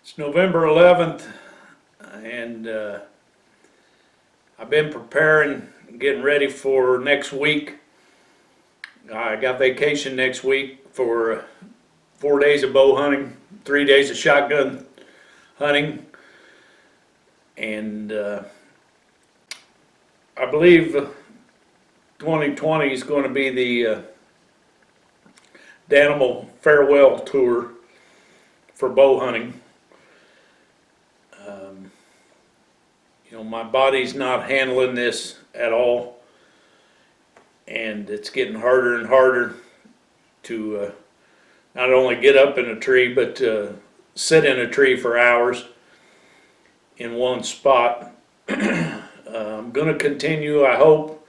It's November 11th, and I've been preparing, getting ready for next week. I got vacation next week for 4 days of bow hunting, 3 days of shotgun hunting, and I believe 2020 is going to be the Farewell tour for bow hunting. My body's not handling this at all, and it's getting harder and harder to not only get up in a tree, but to sit in a tree for hours in one spot. I'm going to continue, I hope,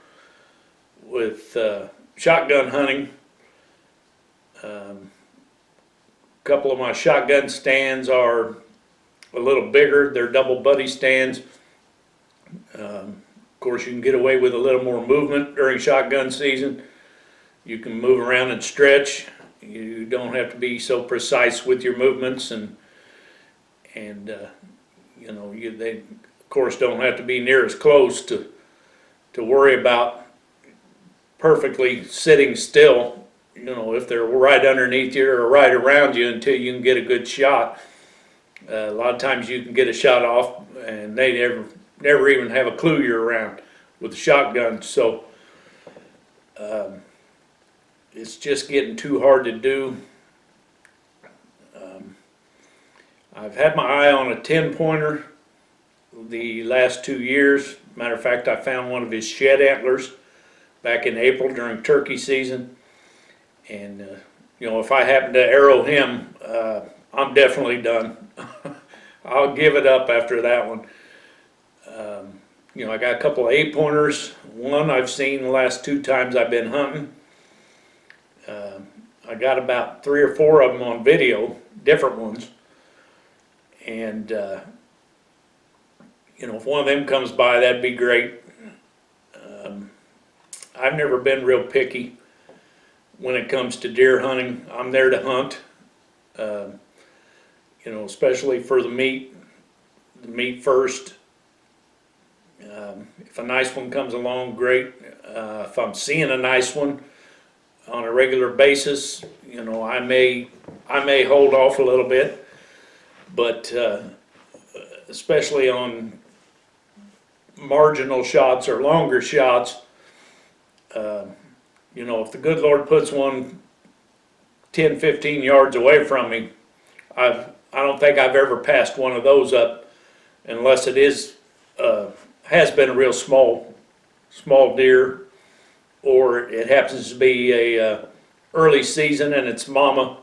with shotgun hunting. A couple of my shotgun stands are a little bigger. They're double buddy stands. Of course, you can get away with a little more movement during shotgun season. You can move around and stretch. You don't have to be so precise with your movements, and they of course don't have to be near as close to worry about perfectly sitting still. If they're right underneath you or right around you until you can get a good shot. A lot of times you can get a shot off and they never even have a clue you're around with a shotgun. So it's just getting too hard to do. I've had my eye on a 10-pointer the last 2 years. Matter of fact, I found one of his shed antlers back in April during turkey season. And if I happen to arrow him, I'm definitely done. I'll give it up after that one. I got a couple of 8-pointers. One I've seen the last 2 times I've been hunting. I got about 3 or 4 of them on video, different ones. And if one of them comes by, that'd be great. I've never been real picky when it comes to deer hunting. I'm there to hunt, especially for the meat first. If a nice one comes along, great. If I'm seeing a nice one on a regular basis, I may hold off a little bit, but especially on marginal shots or longer shots, if the good Lord puts one 10, 15 yards away from me, I don't think I've ever passed one of those up unless it has been a real small deer, or it happens to be a early season and it's mama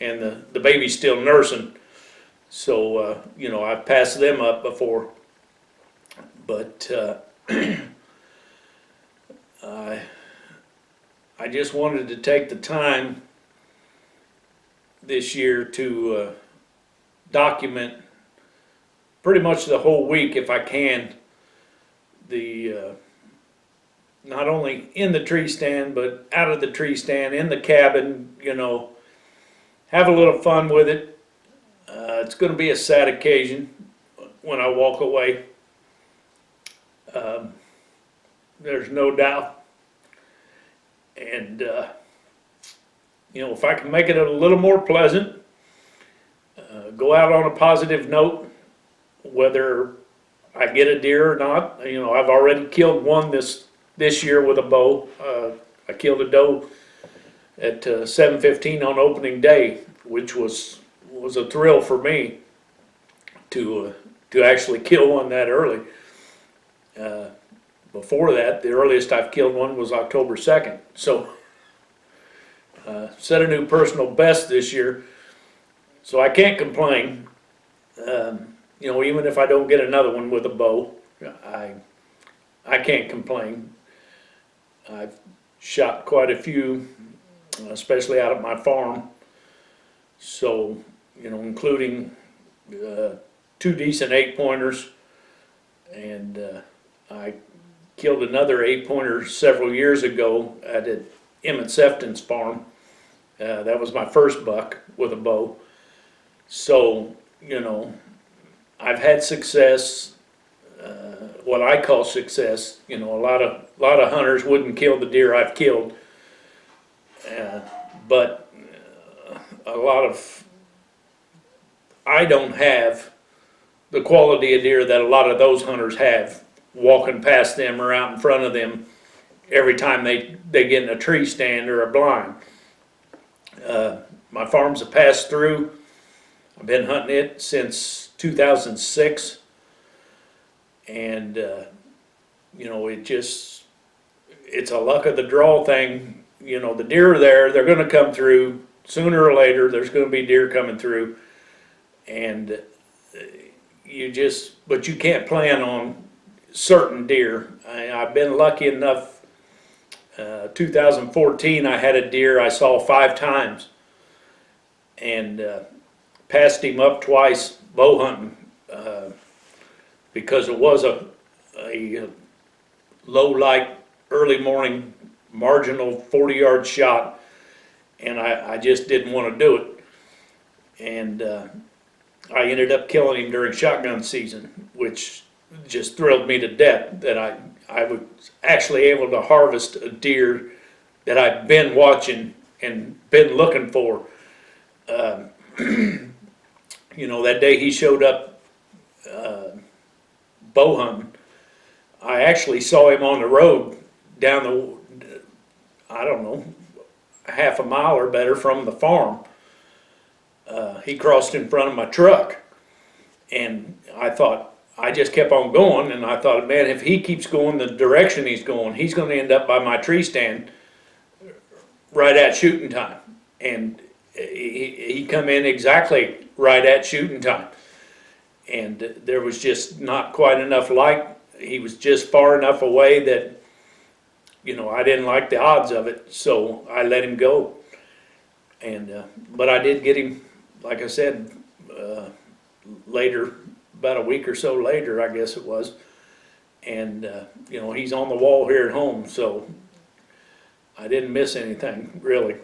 and the baby's still nursing. So I've passed them up before, but I just wanted to take the time this year to document pretty much the whole week, if I can, not only in the tree stand, but out of the tree stand, in the cabin, have a little fun with it. It's going to be a sad occasion when I walk away. There's no doubt. And, if I can make it a little more pleasant, go out on a positive note, whether I get a deer or not. I've already killed one this year with a bow. I killed a doe at 7:15 on opening day, which was a thrill for me to actually kill one that early. Before that, the earliest I've killed one was October 2nd. So set a new personal best this year. So I can't complain. Even if I don't get another one with a bow, I can't complain. I've shot quite a few, especially out at my farm. So, including 2 decent 8-pointers, and I killed another 8-pointer several years ago at Emmett Sefton's farm. That was my first buck with a bow. So you know, I've had success, what I call success. You know, a lot of hunters wouldn't kill the deer I've killed, uh, but a lot of I don't have the quality of deer that a lot of those hunters have, walking past them or out in front of them every time they get in a tree stand or a blind. My farm's a pass through. I've been hunting it since 2006, and you know, it's a luck of the draw thing. You know, the deer are there, they're gonna come through, sooner or later there's gonna be deer coming through, and but you can't plan on certain deer. I've been lucky enough, 2014 I had a deer I saw 5 times, and passed him up twice bow hunting, because it was a low light, early morning, marginal 40-yard shot, and I just didn't want to do it. And I ended up killing him during shotgun season, which just thrilled me to death that I was actually able to harvest a deer that I've been watching and been looking for. You know, that day he showed up bow hunting, I actually saw him on the road down the, I don't know, half a mile or better from the farm. He crossed in front of my truck, and I just kept on going, and I thought, man, if he keeps going the direction he's going to end up by my tree stand right at shooting time. And he come in exactly right at shooting time. And there was just not quite enough light. He was just far enough away that, you know, I didn't like the odds of it, so I let him go. And but I did get him, like I said, later, about a week or so later, I guess it was. And you know, he's on the wall here at home, so I didn't miss anything really.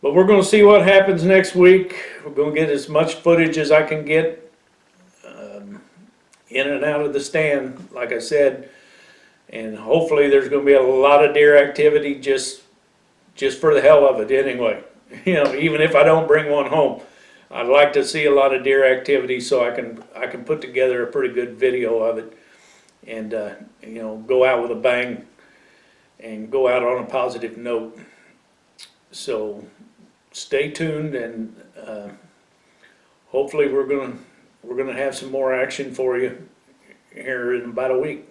But we're going to see what happens next week. We're going to get as much footage as I can get in and out of the stand, like I said, and hopefully there's going to be a lot of deer activity just for the hell of it anyway. You know, even if I don't bring one home, I'd like to see a lot of deer activity so I can put together a pretty good video of it, and you know, go out with a bang and go out on a positive note. So stay tuned, and hopefully we're gonna have some more action for you here in about a week.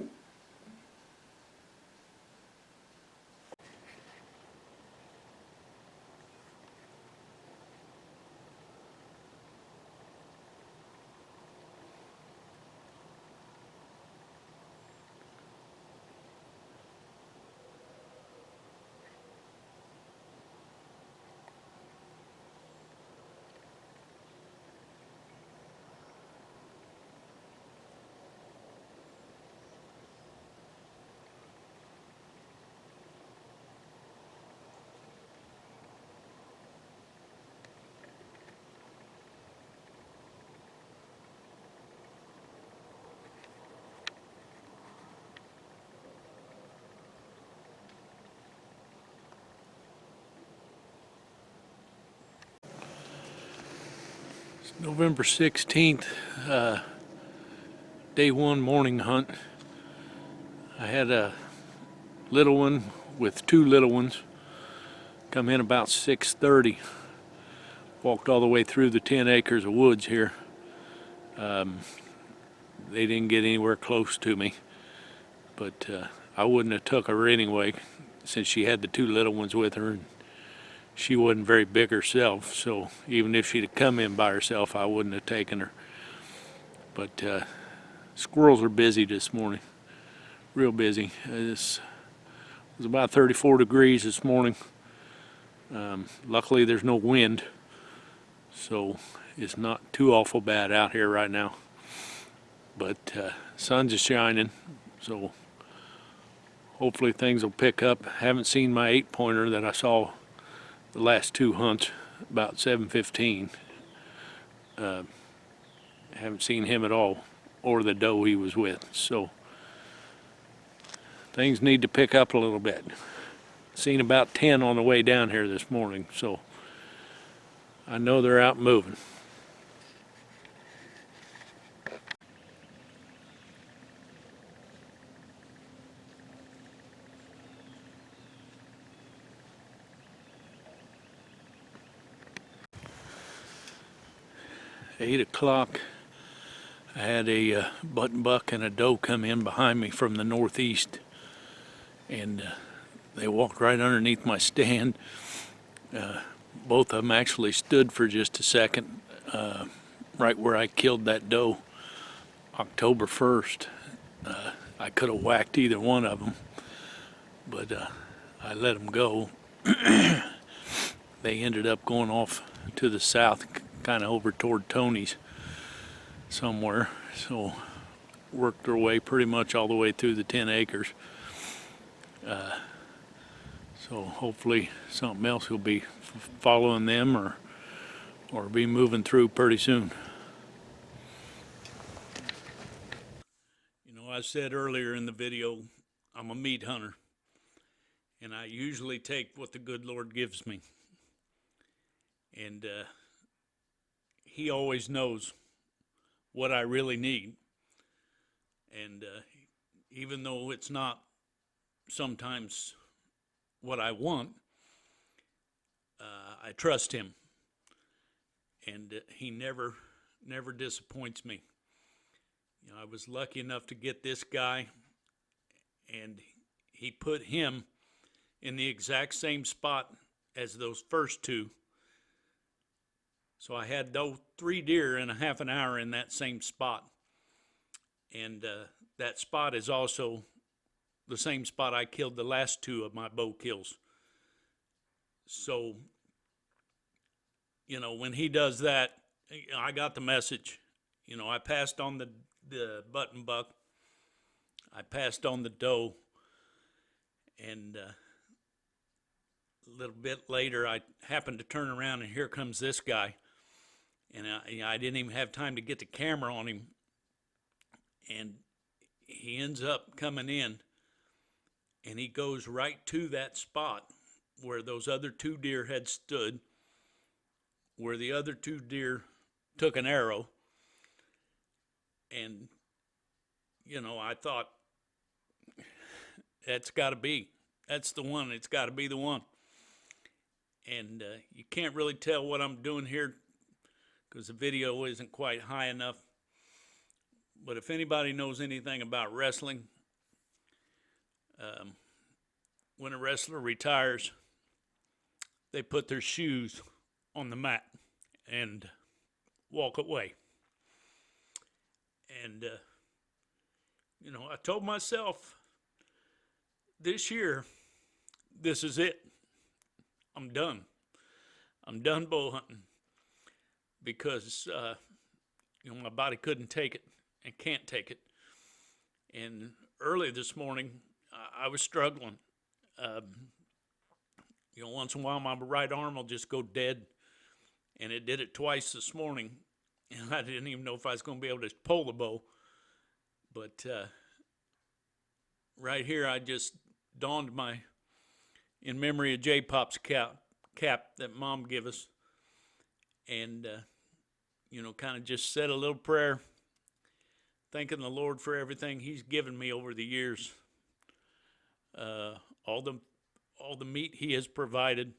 November 16th, day one morning hunt. I had a little one with two little ones come in about 6:30. Walked all the way through the 10 acres of woods here. They didn't get anywhere close to me, but I wouldn't have took her anyway, since she had the two little ones with her, and she wasn't very big herself, so even if she'd have come in by herself, I wouldn't have taken her. But squirrels are busy this morning, real busy. It was about 34 degrees this morning. Luckily there's no wind, so it's not too awful bad out here right now. But sun's just shining, so hopefully things will pick up. Haven't seen my 8-pointer that I saw the last two hunts. about 7:15. Haven't seen him at all, or the doe he was with. So things need to pick up a little bit. Seen about 10 on the way down here this morning, so I know they're out moving. Eight o'clock. I had a button buck and a doe come in behind me from the northeast, and they walked right underneath my stand. Both of them actually stood for just a second, right where I killed that doe October 1st. I could have whacked either one of them, but I let them go. They ended up going off to the south, kind of over toward Tony's somewhere, so worked their way pretty much all the way through the 10 acres. So hopefully something else will be following them or be moving through pretty soon. You know, I said earlier in the video, I'm a meat hunter, and I usually take what the good Lord gives me. And he always knows what I really need. And even though it's not sometimes what I want, I trust him. And he never disappoints me. You know, I was lucky enough to get this guy, and he put him in the exact same spot as those first two. So I had those 3 deer in a half an hour in that same spot. And that spot is also the same spot I killed the last 2 of my bow kills. So, you know, when he does that, I got the message. You know, I passed on the button buck. I passed on the doe. And a little bit later, I happened to turn around, and here comes this guy. And I didn't even have time to get the camera on him. And he ends up coming in, and he goes right to that spot where those other 2 deer had stood, where the other 2 deer took an arrow. And, you know, I thought, that's the one, it's got to be the one. And you can't really tell what I'm doing here because the video isn't quite high enough. But if anybody knows anything about wrestling, when a wrestler retires, they put their shoes on the mat and walk away. And, you know, I told myself this year, this is it. I'm done. I'm done bow hunting because, you know, my body couldn't take it and can't take it. And early this morning, I was struggling. You know, once in a while, my right arm will just go dead. And it did it twice this morning. And I didn't even know if I was going to be able to pull the bow. But right here, I just donned my, in memory of J-Pop's cap that Mom gave us. And, you know, kind of just said a little prayer, thanking the Lord for everything He's given me over the years. All the meat He has provided,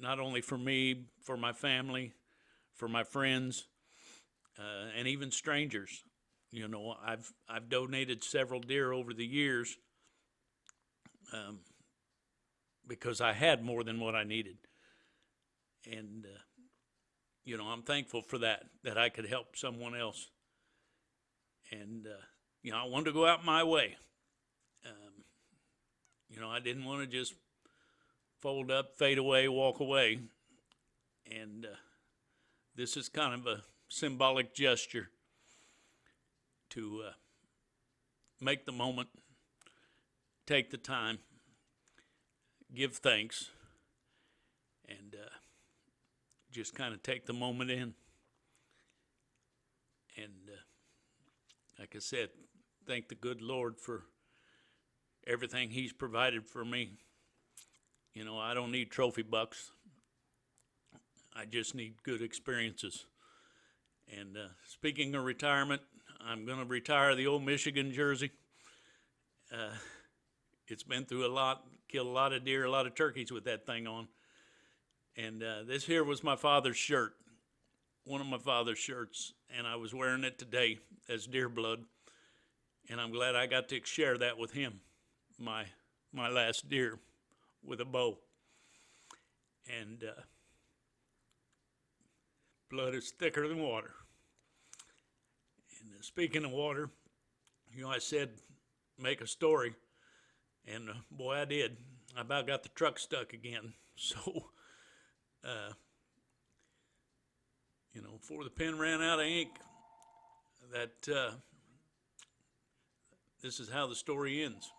not only for me, for my family, for my friends, and even strangers. You know, I've donated several deer over the years because I had more than what I needed. And, you know, I'm thankful for that I could help someone else. And, you know, I wanted to go out my way. You know, I didn't want to just fold up, fade away, walk away. And this is kind of a symbolic gesture to make the moment, take the time, give thanks, just kind of take the moment in. And like I said, thank the good Lord for everything He's provided for me. You know, I don't need trophy bucks. I just need good experiences. And speaking of retirement, I'm going to retire the old Michigan jersey. It's been through a lot, killed a lot of deer, a lot of turkeys with that thing on. And this here was my father's shirt, one of my father's shirts, and I was wearing it today as deer blood. And I'm glad I got to share that with him, my last deer with a bow. And blood is thicker than water. And speaking of water, you know, I said make a story, and boy, I did. I about got the truck stuck again. So, you know, before the pen ran out of ink, that this is how the story ends.